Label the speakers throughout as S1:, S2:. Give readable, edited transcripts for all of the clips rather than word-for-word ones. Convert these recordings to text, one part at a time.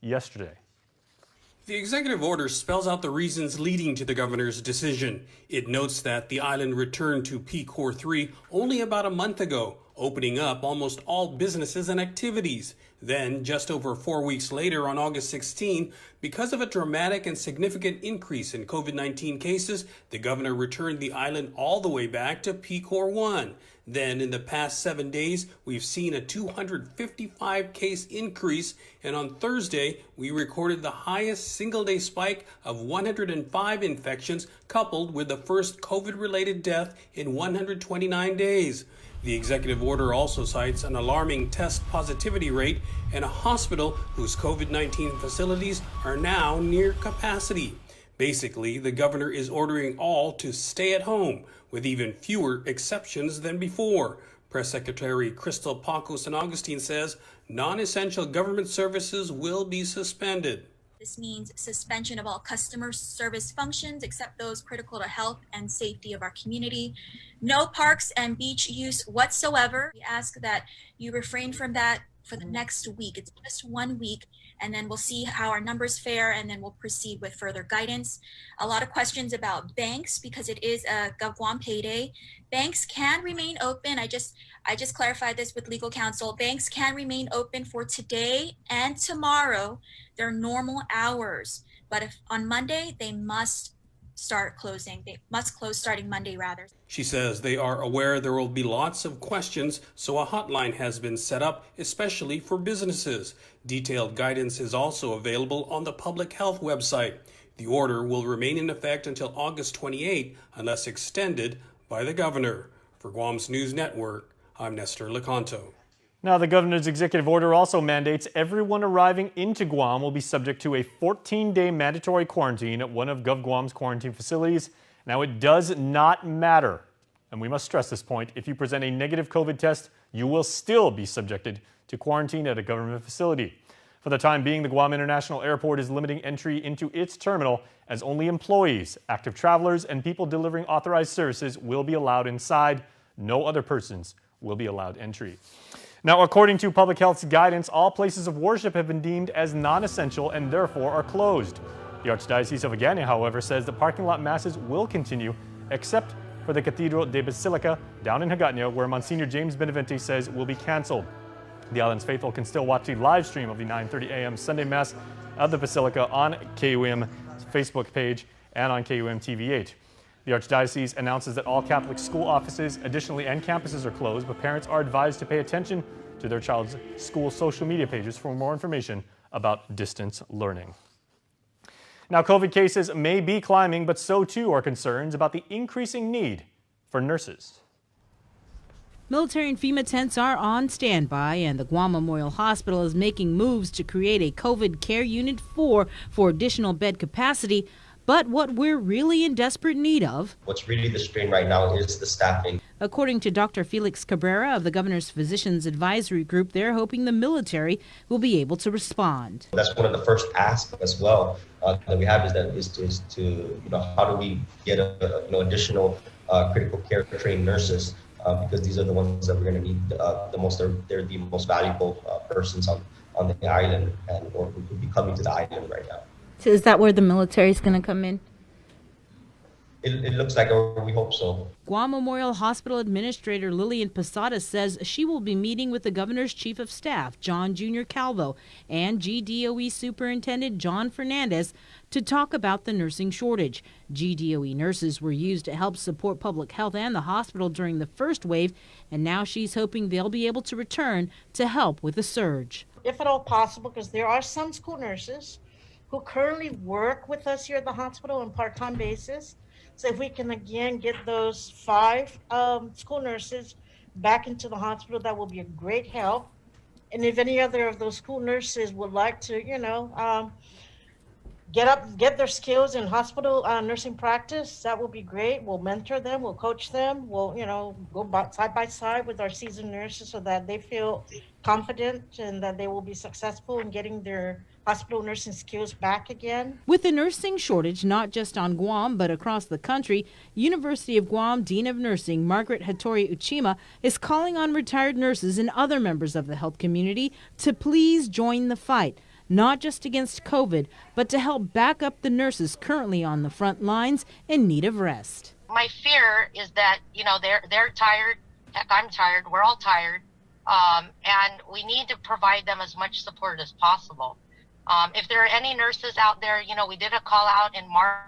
S1: yesterday.
S2: The executive order spells out the reasons leading to the governor's decision. It notes that the island returned to P-Core 3 only about a month ago, opening up almost all businesses and activities. Then, just over 4 weeks later, on August 16, because of a dramatic and significant increase in COVID-19 cases, the governor returned the island all the way back to P-Core 1. Then, in the past 7 days, we've seen a 255 case increase, and on Thursday, we recorded the highest single-day spike of 105 infections, coupled with the first COVID-related death in 129 days. The executive order also cites an alarming test positivity rate and a hospital whose COVID-19 facilities are now near capacity. Basically, the governor is ordering all to stay at home, with even fewer exceptions than before. Press Secretary Crystal Pacos-San Augustine says non-essential government services will be suspended.
S3: This means suspension of all customer service functions except those critical to health and safety of our community. No parks and beach use whatsoever. We ask that you refrain from that for the next week. It's just 1 week, and then we'll see how our numbers fare, and then we'll proceed with further guidance. A lot of questions about banks because it is a GovGuam payday. Banks can remain open. I just clarified this with legal counsel. Banks can remain open for today and tomorrow, their normal hours. But if on Monday, they must start closing. They must close starting Monday, rather.
S2: She says they are aware there will be lots of questions, so a hotline has been set up, especially for businesses. Detailed guidance is also available on the public health website. The order will remain in effect until August 28, unless extended by the governor. For Guam's News Network, I'm Nestor Lecanto.
S1: Now, the governor's executive order also mandates everyone arriving into Guam will be subject to a 14-day mandatory quarantine at one of GovGuam's quarantine facilities. Now, it does not matter, and we must stress this point, if you present a negative COVID test, you will still be subjected to quarantine at a government facility. For the time being, the Guam International Airport is limiting entry into its terminal as only employees, active travelers, and people delivering authorized services will be allowed inside. No other persons will be allowed entry. Now, according to public health's guidance, all places of worship have been deemed as non-essential and therefore are closed. The Archdiocese of Agana, however, says the parking lot masses will continue, except for the Cathedral de Basilica down in Hagåtña, where Monsignor James Benavente says will be canceled. The island's faithful can still watch the live stream of the 9:30 a.m. Sunday Mass at the Basilica on KUAM's Facebook page and on KUAM TV8. The Archdiocese announces that all Catholic school offices, additionally, and campuses are closed, but parents are advised to pay attention to their child's school social media pages for more information about distance learning. Now, COVID cases may be climbing, but so too are concerns about the increasing need for nurses.
S4: Military and FEMA tents are on standby, and the Guam Memorial Hospital is making moves to create a COVID care unit for additional bed capacity. But what we're really in desperate need of,
S5: what's really the strain right now, is the staffing.
S4: According to Dr. Felix Cabrera of the Governor's Physicians Advisory Group, they're hoping the military will be able to respond.
S5: That's one of the first asks as well that we have is to how do we get additional critical care trained nurses because these are the ones that we're going to need the most. They're the most valuable persons on the island or who could be coming to the island right now.
S4: So is that where the military is going to come in?
S5: It looks like, or we hope so.
S4: Guam Memorial Hospital Administrator Lillian Posada says she will be meeting with the Governor's Chief of Staff, John Jr. Calvo, and GDOE Superintendent John Fernandez to talk about the nursing shortage. GDOE nurses were used to help support public health and the hospital during the first wave, and now she's hoping they'll be able to return to help with the surge.
S6: If at all possible, because there are some school nurses who currently work with us here at the hospital on a part-time basis. So if we can again get those 5 school nurses back into the hospital, that will be a great help. And if any other of those school nurses would like to, get their skills in hospital nursing practice, that will be great. We'll mentor them, we'll coach them, we'll, go side by side with our seasoned nurses so that they feel confident and that they will be successful in getting their hospital nursing skills back again.
S4: With the nursing shortage not just on Guam but across the country, University of Guam Dean of Nursing Margaret Hattori Uchima is calling on retired nurses and other members of the health community to please join the fight. not just against COVID, but to help back up the nurses currently on the front lines in need of rest.
S7: My fear is that, they're tired. Heck, I'm tired. We're all tired. And we need to provide them as much support as possible. If there are any nurses out there, we did a call out in March.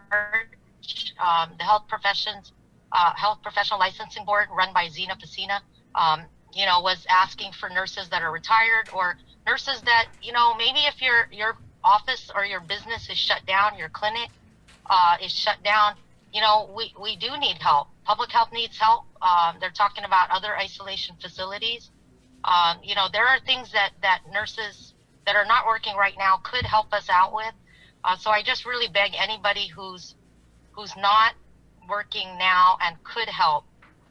S7: The Health Professional Licensing Board, run by Zena Pacina, was asking for nurses that are retired or nurses that, maybe if your office or your business is shut down, your clinic is shut down, we do need help. Public health needs help. They're talking about other isolation facilities. There are things that nurses that are not working right now could help us out with. So I just really beg anybody who's not working now and could help,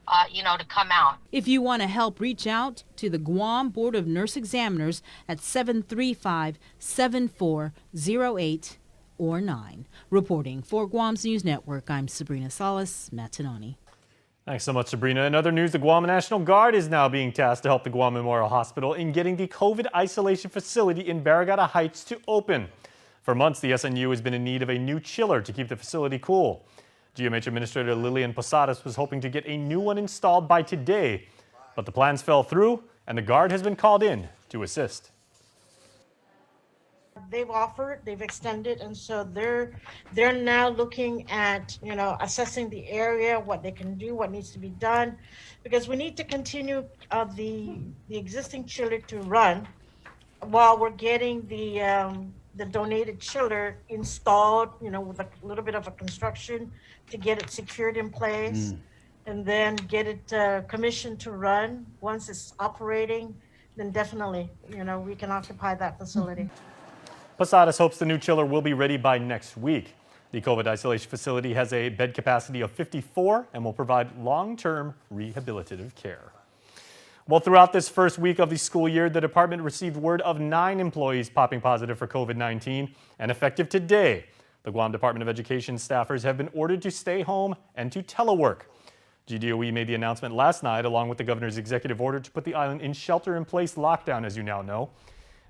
S7: to come out.
S4: If you want to help, reach out to the Guam Board of Nurse Examiners at 735-7408 or 9. Reporting for Guam's News Network, I'm Sabrina Salas, Matanani.
S1: Thanks so much, Sabrina. In other news, the Guam National Guard is now being tasked to help the Guam Memorial Hospital in getting the COVID isolation facility in Barrigada Heights to open. For months, the SNU has been in need of a new chiller to keep the facility cool. GMH Administrator Lilian Posadas was hoping to get a new one installed by today, but the plans fell through and the Guard has been called in to assist.
S6: They've offered, they've extended, and so they're now looking at, assessing the area, what they can do, what needs to be done, because we need to continue the existing chiller to run while we're getting the donated chiller installed, with a little bit of a construction to get it secured in place, and then get it commissioned to run. Once it's operating, then definitely, we can occupy that facility.
S1: Posadas hopes the new chiller will be ready by next week. The COVID isolation facility has a bed capacity of 54 and will provide long-term rehabilitative care. Well, throughout this first week of the school year, the department received word of 9 employees popping positive for COVID-19, and effective today, the Guam Department of Education staffers have been ordered to stay home and to telework. GDOE made the announcement last night along with the governor's executive order to put the island in shelter-in-place lockdown, as you now know.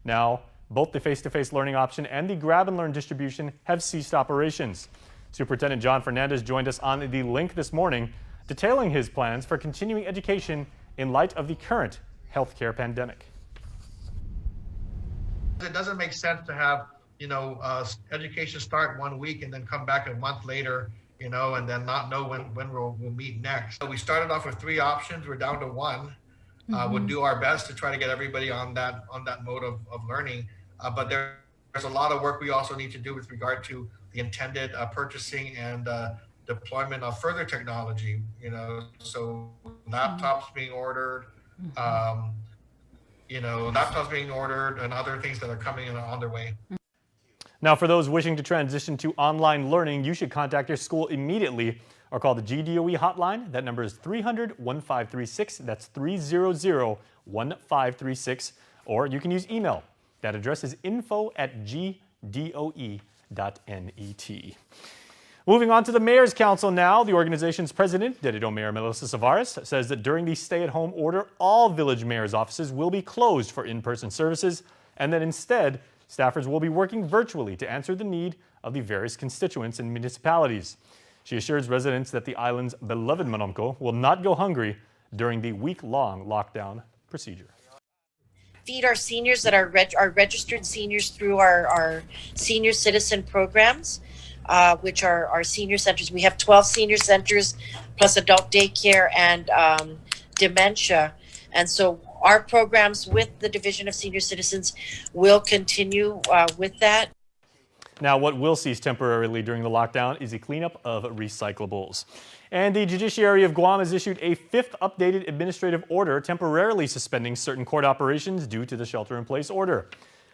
S1: Now, both the face-to-face learning option and the grab-and-learn distribution have ceased operations. Superintendent John Fernandez joined us on the link this morning, detailing his plans for continuing education in light of the current healthcare pandemic.
S8: It doesn't make sense to have, education start one week and then come back a month later, and then not know when we'll meet next. So we started off with 3 options. We're down to 1. We'll do our best to try to get everybody on that mode of learning. But there's a lot of work we also need to do with regard to the intended purchasing and deployment of further technology, so laptops being ordered, laptops being ordered and other things that are coming in on their way.
S1: Now, for those wishing to transition to online learning, you should contact your school immediately or call the GDOE hotline. That number is 300-1536. That's 300-1536. Or you can use email. That address is info@gdoe.net. Moving on to the Mayor's Council now. The organization's president, Distrito Mayor Melissa Savares, says that during the stay-at-home order, all village mayor's offices will be closed for in-person services, and that instead, staffers will be working virtually to answer the need of the various constituents and municipalities. She assures residents that the island's beloved Manomco will not go hungry during the week-long lockdown procedure.
S9: Feed our seniors that are registered seniors through our senior citizen programs, which are our senior centers. We have 12 senior centers plus adult daycare and dementia. And so our programs with the Division of Senior Citizens will continue with that.
S1: Now, what will cease temporarily during the lockdown is a cleanup of recyclables. And the Judiciary of Guam has issued a 5th updated administrative order temporarily suspending certain court operations due to the shelter-in-place order.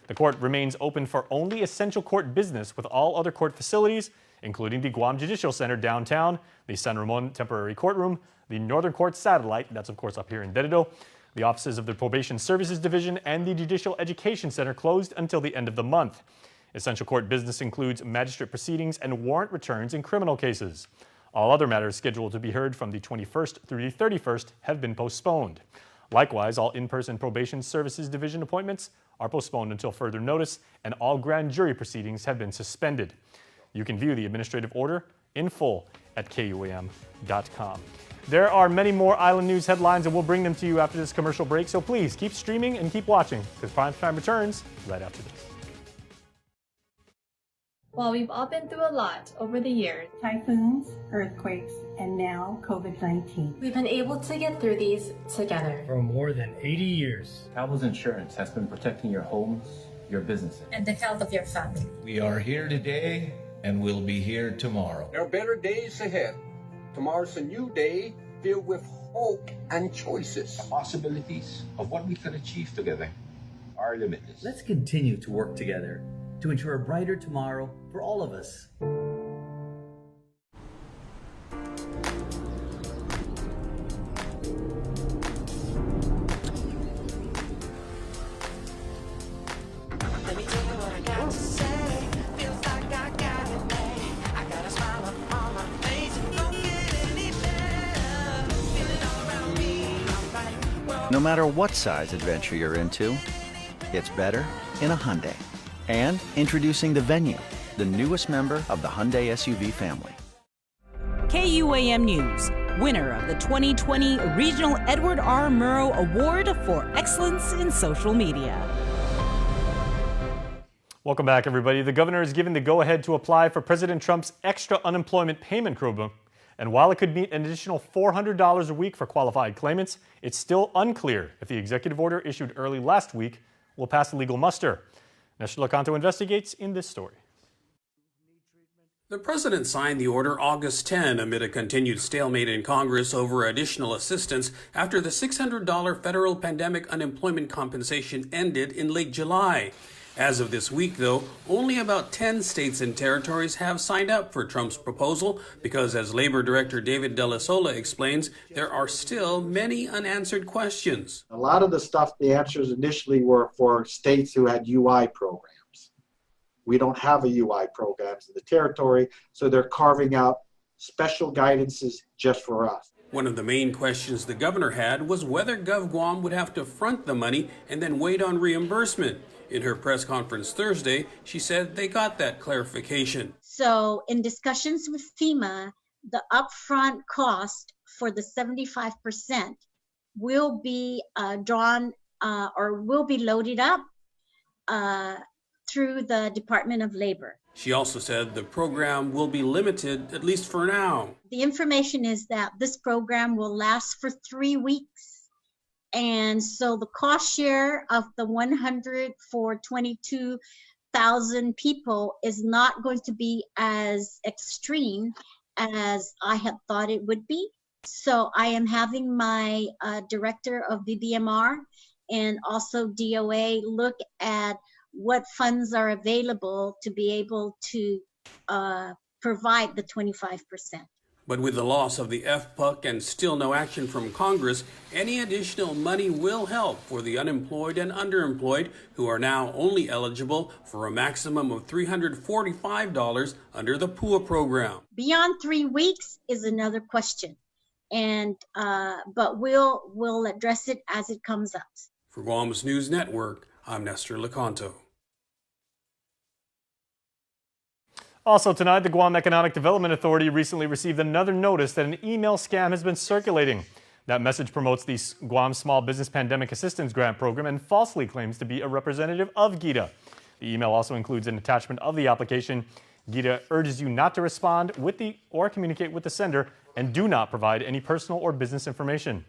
S1: The court remains open for only essential court business, with all other court facilities, including the Guam Judicial Center downtown, the San Ramon Temporary Courtroom, the Northern Court Satellite, that's of course up here in Distrito, the offices of the Probation Services Division, and the Judicial Education Center closed until the end of the month. Essential court business includes magistrate proceedings and warrant returns in criminal cases. All other matters scheduled to be heard from the 21st through the 31st have been postponed. Likewise, all in-person Probation Services Division appointments are postponed until further notice, and all grand jury proceedings have been suspended. You can view the administrative order in full at KUAM.com. There are many more island news headlines, and we'll bring them to you after this commercial break, so please keep streaming and keep watching, because Primetime returns right after this.
S10: While we've all been through a lot over the years,
S11: typhoons, earthquakes, and now COVID-19,
S10: we've been able to get through these together.
S12: For more than 80 years,
S13: Travelers Insurance has been protecting your homes, your businesses,
S10: and the health of your family.
S14: We are here today and we'll be here tomorrow.
S15: There are better days ahead. Tomorrow's a new day filled with hope and choices.
S14: The possibilities of what we can achieve together are limitless.
S16: Let's continue to work together to ensure a brighter tomorrow for all of us.
S17: Let me tell you what I got to say. Feels like I got it made. I got a smile upon my face. It don't get any better. Feeling all around me. I'm right.
S18: No matter what size adventure you're into, it's better in a Hyundai. And introducing the Venue, the newest member of the Hyundai SUV family.
S4: KUAM News, winner of the 2020 Regional Edward R. Murrow Award for Excellence in Social Media.
S1: Welcome back, everybody. The governor has given the go-ahead to apply for President Trump's extra unemployment payment program. And while it could mean an additional $400 a week for qualified claimants, it's still unclear if the executive order issued early last week will pass legal muster. Nestor Lecanto investigates in this story.
S2: The president signed the order August 10 amid a continued stalemate in Congress over additional assistance after the $600 federal pandemic unemployment compensation ended in late July. As of this week, though, only about 10 states and territories have signed up for Trump's proposal because, as Labor Director David De La Sola explains, there are still many unanswered questions.
S19: A lot of the stuff, the answers initially were for states who had UI programs. We don't have a UI programs in the territory, so they're carving out special guidances just for us.
S2: One of the main questions the governor had was whether GovGuam would have to front the money and then wait on reimbursement. In her press conference Thursday, she said they got that clarification.
S20: So in discussions with FEMA, the upfront cost for the 75% will be drawn or will be loaded up through the Department of Labor.
S2: She also said the program will be limited, at least for now.
S20: The information is that this program will last for 3 weeks. And so the cost share of the 100 for 22,000 people is not going to be as extreme as I had thought it would be. So I am having my director of the DMR and also DOA look at what funds are available to be able to provide the 25%.
S2: But with the loss of the FPUC and still no action from Congress, any additional money will help for the unemployed and underemployed who are now only eligible for a maximum of $345 under the PUA program.
S20: Beyond 3 weeks is another question, and but we'll address it as it comes up.
S2: For Guam's News Network, I'm Nestor Lecanto.
S1: Also tonight, the Guam Economic Development Authority recently received another notice that an email scam has been circulating. That message promotes the Guam Small Business Pandemic Assistance Grant Program and falsely claims to be a representative of GIDA. The email also includes an attachment of the application. GIDA urges you not to respond with or communicate with the sender and do not provide any personal or business information.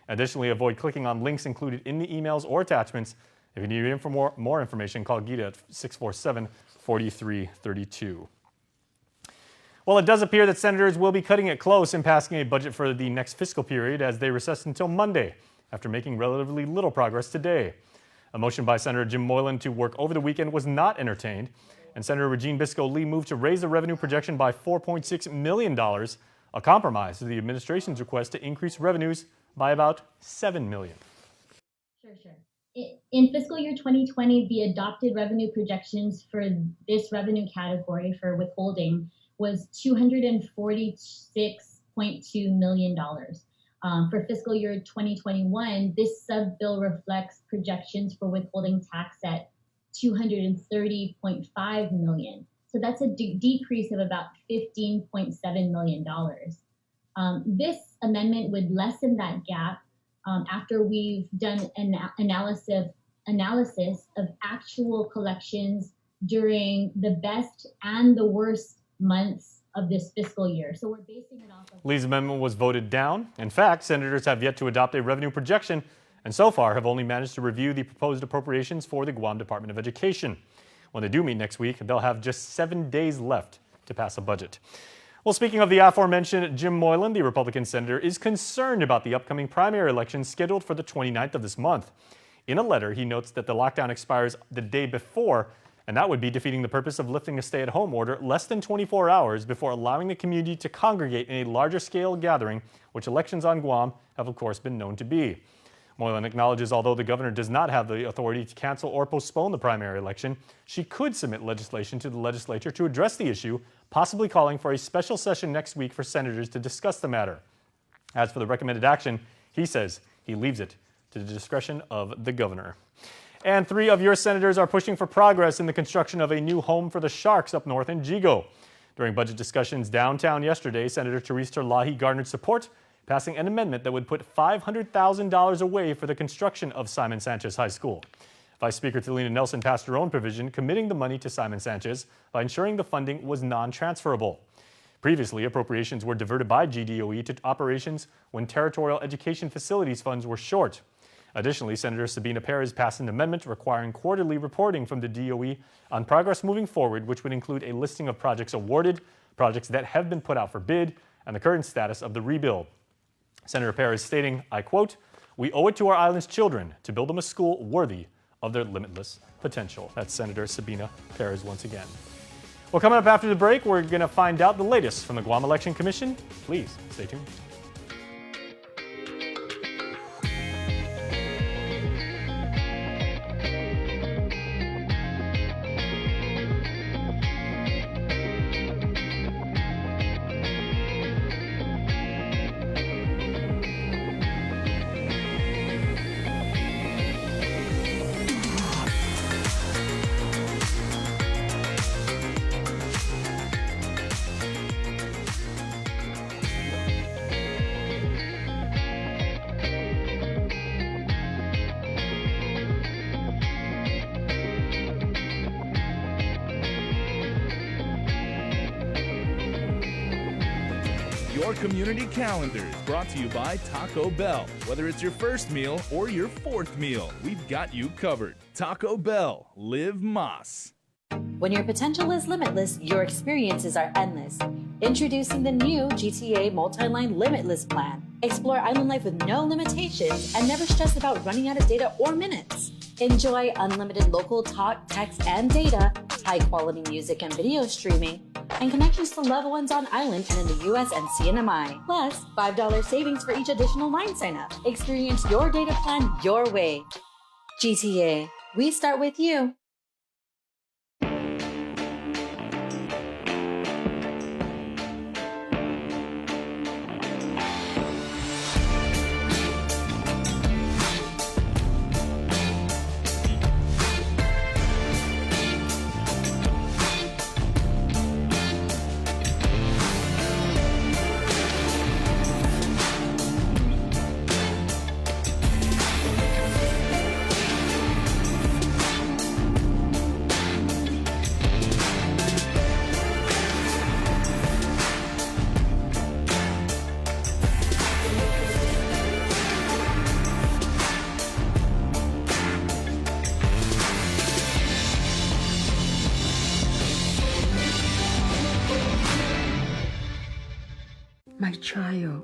S1: Additionally, avoid clicking on links included in the emails or attachments. If you need more information, call GIDA at 647-4332. Well, it does appear that senators will be cutting it close in passing a budget for the next fiscal period as they recess until Monday after making relatively little progress today. A motion by Senator Jim Moylan to work over the weekend was not entertained, and Senator Regine Biscoe-Lee moved to raise the revenue projection by $4.6 million, a compromise to the administration's request to increase revenues by about $7 million.
S21: Sure. In fiscal year 2020, the adopted revenue projections for this revenue category for withholding was $246.2 million. For fiscal year 2021, this sub-bill reflects projections for withholding tax at $230.5 million. So that's a decrease of about $15.7 million. This amendment would lessen that gap after we've done an analysis of actual collections during the best and the worst months of this fiscal year. So we're basing it off of...
S1: Lee's amendment was voted down. In fact, senators have yet to adopt a revenue projection and so far have only managed to review the proposed appropriations for the Guam Department of Education. When they do meet next week, they'll have just 7 days left to pass a budget. Well, speaking of the aforementioned Jim Moylan, the Republican senator, is concerned about the upcoming primary election scheduled for the 29th of this month. In a letter, he notes that the lockdown expires the day before, and that would be defeating the purpose of lifting a stay-at-home order less than 24 hours before allowing the community to congregate in a larger-scale gathering, which elections on Guam have, of course, been known to be. Moylan acknowledges although the governor does not have the authority to cancel or postpone the primary election, she could submit legislation to the legislature to address the issue, possibly calling for a special session next week for senators to discuss the matter. As for the recommended action, he says he leaves it to the discretion of the governor. And 3 of your senators are pushing for progress in the construction of a new home for the sharks up north in Jigo. During budget discussions downtown yesterday, Senator Teresa Terlahi garnered support, passing an amendment that would put $500,000 away for the construction of Simon Sanchez High School. Vice Speaker Talina Nelson passed her own provision committing the money to Simon Sanchez by ensuring the funding was non-transferable. Previously, appropriations were diverted by GDOE to operations when territorial education facilities funds were short. Additionally, Senator Sabina Perez passed an amendment requiring quarterly reporting from the DOE on progress moving forward, which would include a listing of projects awarded, projects that have been put out for bid, and the current status of the rebuild. Senator Perez stating, I quote, "We owe it to our island's children to build them a school worthy of their limitless potential." That's Senator Sabina Perez once again. Well, coming up after the break, we're going to find out the latest from the Guam Election Commission. Please stay tuned.
S3: Your community calendar is brought to you by Taco Bell. Whether it's your first meal or your 4th meal, we've got you covered. Taco Bell, live Mas.
S22: When your potential is limitless, your experiences are endless. Introducing the new GTA Multiline Limitless plan. Explore island life with no limitations and never stress about running out of data or minutes. Enjoy unlimited local talk, text, and data, high-quality music and video streaming, and connections to loved ones on island and in the US and CNMI. Plus, $5 savings for each additional line sign-up. Experience your data plan your way. GTA, we start with you.
S23: My child,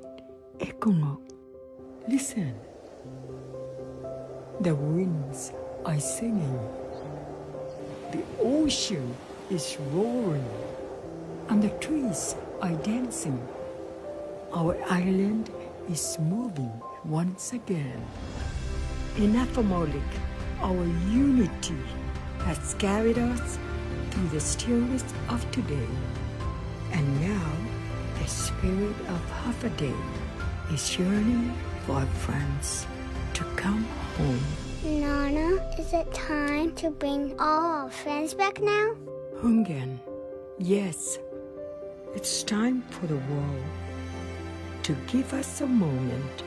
S23: Ekongo, listen. The winds are singing. The ocean is roaring. And the trees are dancing. Our island is moving once again. In Afamolik, our unity has carried us through the stillness of today. And now, the spirit of half a day is yearning for our friends to come home.
S5: Nana, is it time to bring all our friends back now?
S23: Hungen, yes, it's time for the world to give us a moment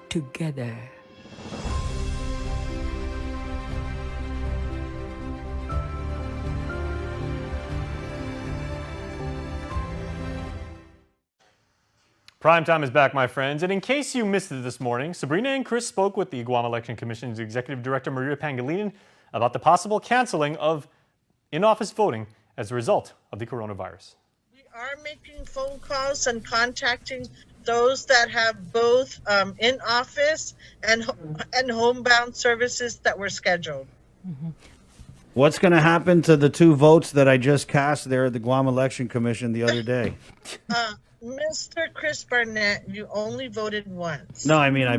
S23: together.
S1: Primetime is back, my friends, and in case you missed it this morning, Sabrina and Chris spoke with the Guam Election Commission's Executive Director Maria Pangilinan about the possible canceling of in-office voting as a result of the coronavirus.
S6: We are making phone calls and contacting those that have both in-office and homebound services that were scheduled.
S7: What's going to happen to the 2 votes that I just cast there at the Guam Election Commission the other day?
S6: Mr. Chris Barnett, you only voted once.
S7: No, I mean, I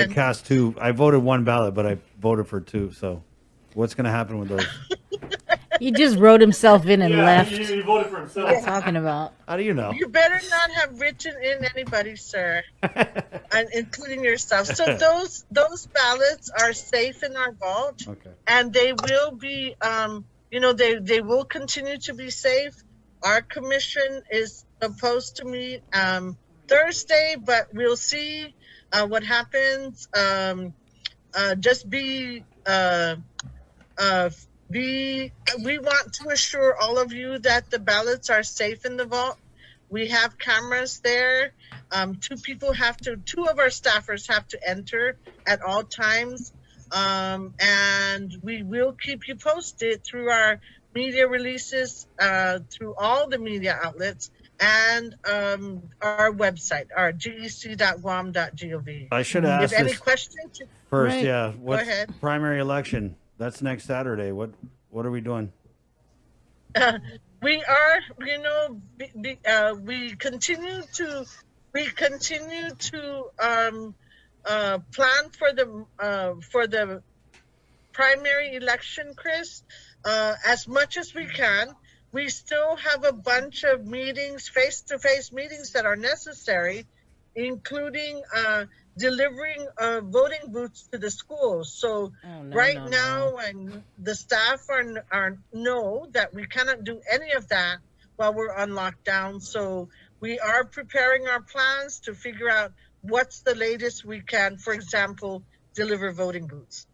S7: cast 2. I voted 1 ballot, but I voted for 2. So what's going to happen with those?
S4: He just wrote himself in and left.
S1: He voted for himself.
S4: What are you talking about?
S7: How do you know?
S6: You better not have written in anybody, sir, and including yourself. So those ballots are safe in our vault, and they will be, they will continue to be safe. Our commission is supposed to meet Thursday, but we'll see what happens. We want to assure all of you that the ballots are safe in the vault. We have cameras there. 2 of our staffers have to enter at all times. And we will keep you posted through our media releases, through all the media outlets, and our website, our gec.guam.gov.
S7: I should ask
S6: If any
S7: this
S6: questions
S7: first.
S6: Right.
S7: Yeah.
S6: Go
S7: What's
S6: ahead.
S7: primary election? That's next Saturday. What are we doing?
S6: We are, we continue to plan for the primary election, Chris, as much as we can. We still have a bunch of meetings, face-to-face meetings that are necessary, including delivering voting booths to the schools. So now, and the staff know that we cannot do any of that while we're on lockdown. So we are preparing our plans to figure out what's the latest we can, for example, deliver voting booths.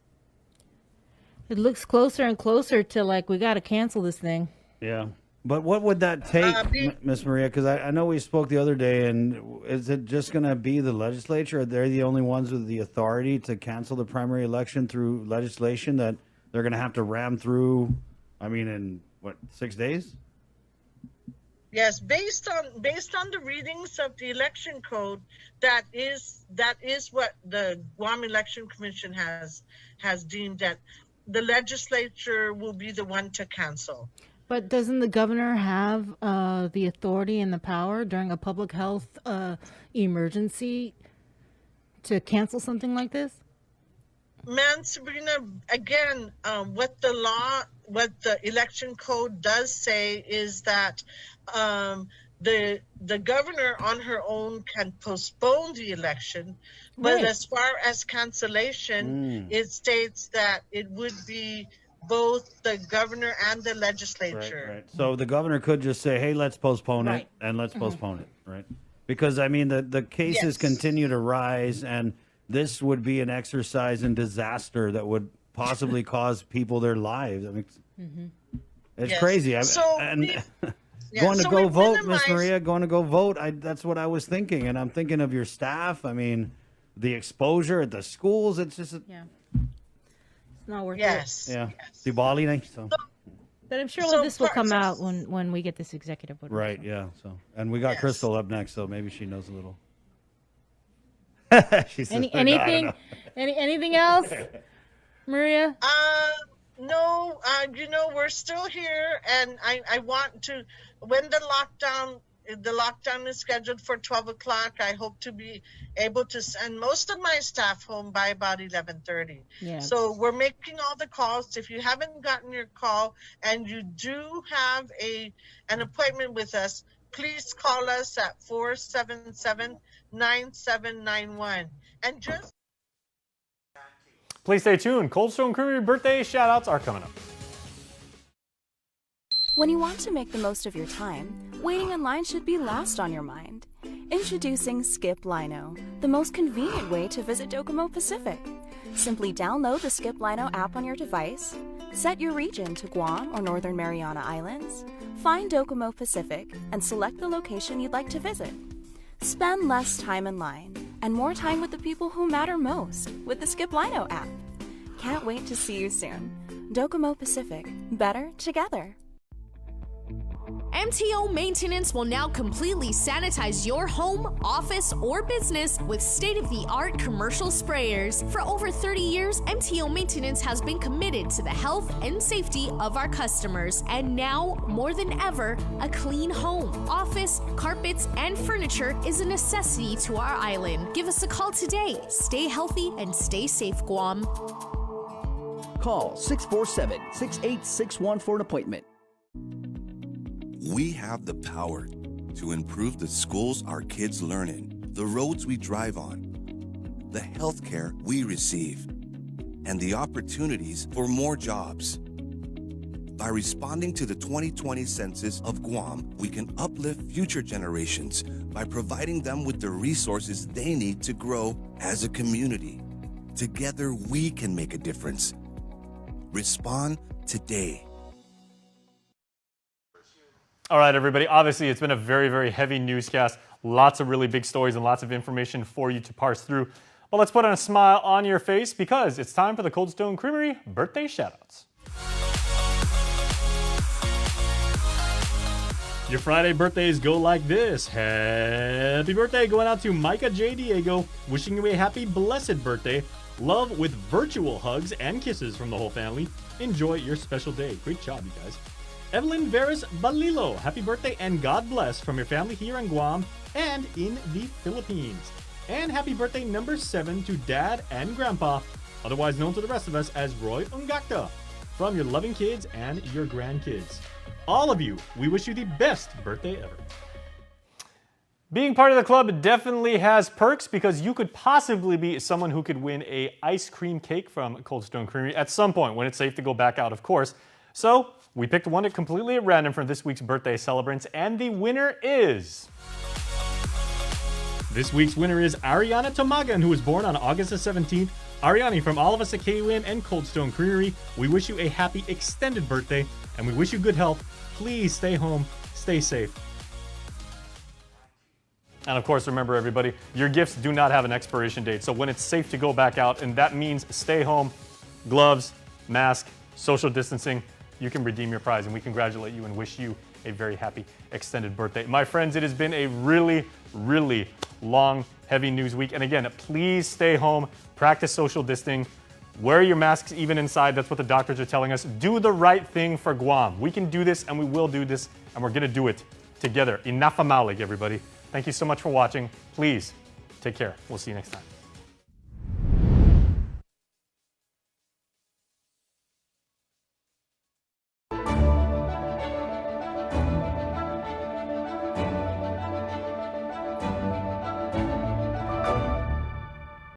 S4: It looks closer and closer to like we got to cancel this thing.
S7: Yeah. But what would that take, Miss Maria? Because I know we spoke the other day, and is it just going to be the legislature? Are they the only ones with the authority to cancel the primary election through legislation that they're going to have to ram through, in, 6 days?
S6: Yes, based on the readings of the election code, that is what the Guam Election Commission has deemed that the legislature will be the one to cancel.
S4: But doesn't the governor have the authority and the power during a public health emergency to cancel something like this?
S6: Man, Sabrina, again, what the election code does say is that the governor on her own can postpone the election, but as far as cancellation, it states that it would be both the governor and the legislature.
S7: Right. So the governor could just say, hey, let's postpone it, and let's postpone it, right? Because, the cases continue to rise, and this would be an exercise in disaster that would possibly cause people their lives. It's crazy. Going to go vote, Miss Maria, going to go vote, that's what I was thinking. And I'm thinking of your staff. The exposure at the schools, it's just...
S4: It's not worth
S6: it.
S7: Yeah. So.
S4: But I'm sure this will come out when we get this executive order.
S7: Right, yeah. So, and we got Crystal up next, so maybe she knows a little. She says,
S6: anything else, Maria? No, we're still here, and I want to, when the lockdown is scheduled for 12 o'clock. I hope to be able to send most of my staff home by about 11:30.
S4: Yeah.
S6: So we're making all the calls. If you haven't gotten your call and you do have an appointment with us, please call us at 477-9791. And just
S1: Please stay tuned. Cold Stone Creamery birthday shout-outs are coming up.
S8: When you want to make the most of your time, waiting in line should be last on your mind. Introducing Skip Lino, the most convenient way to visit Docomo Pacific. Simply download the Skip Lino app on your device, set your region to Guam or Northern Mariana Islands, find Docomo Pacific, and select the location you'd like to visit. Spend less time in line and more time with the people who matter most with the Skip Lino app. Can't wait to see you soon. Docomo Pacific, better together.
S9: MTO Maintenance will now completely sanitize your home, office, or business with state-of-the-art commercial sprayers. For over 30 years, MTO Maintenance has been committed to the health and safety of our customers. And now, more than ever, a clean home, office, carpets, and furniture is a necessity to our island. Give us a call today. Stay healthy and stay safe, Guam.
S11: Call 647-6861 for an appointment.
S24: We have the power to improve the schools our kids learn in, the roads we drive on, the health care we receive, and the opportunities for more jobs. By responding to the 2020 census of Guam, we can uplift future generations by providing them with the resources they need to grow as a community. Together, we can make a difference. Respond today.
S1: All right, everybody. Obviously, it's been a very, very heavy newscast. Lots of really big stories and lots of information for you to parse through. But let's put on a smile on your face because it's time for the Cold Stone Creamery birthday shoutouts. Your Friday birthdays go like this. Happy birthday going out to Micah J. Diego. Wishing you a happy, blessed birthday. Love with virtual hugs and kisses from the whole family. Enjoy your special day. Great job, you guys. Evelyn Veras Balilo, happy birthday and God bless from your family here in Guam and in the Philippines. And happy birthday number 7 to Dad and Grandpa, otherwise known to the rest of us as Roy Ungakta, from your loving kids and your grandkids. All of you, we wish you the best birthday ever. Being part of the club definitely has perks because you could possibly be someone who could win an ice cream cake from Cold Stone Creamery at some point when it's safe to go back out, of course. So we picked one completely at random for this week's birthday celebrants, and the winner is... This week's winner is Ariana Tomagan, who was born on August the 17th. Ariani, from all of us at KUAM and Cold Stone Creamery, we wish you a happy extended birthday, and we wish you good health. Please stay home, stay safe. And of course, remember everybody, your gifts do not have an expiration date. So when it's safe to go back out, and that means stay home, gloves, mask, social distancing, you can redeem your prize, and we congratulate you and wish you a very happy extended birthday. My friends, it has been a really, really long, heavy news week. And again, please stay home, practice social distancing, wear your masks even inside. That's what the doctors are telling us. Do the right thing for Guam. We can do this, and we will do this, and we're going to do it together. Inafamalig, everybody. Thank you so much for watching. Please take care. We'll see you next time.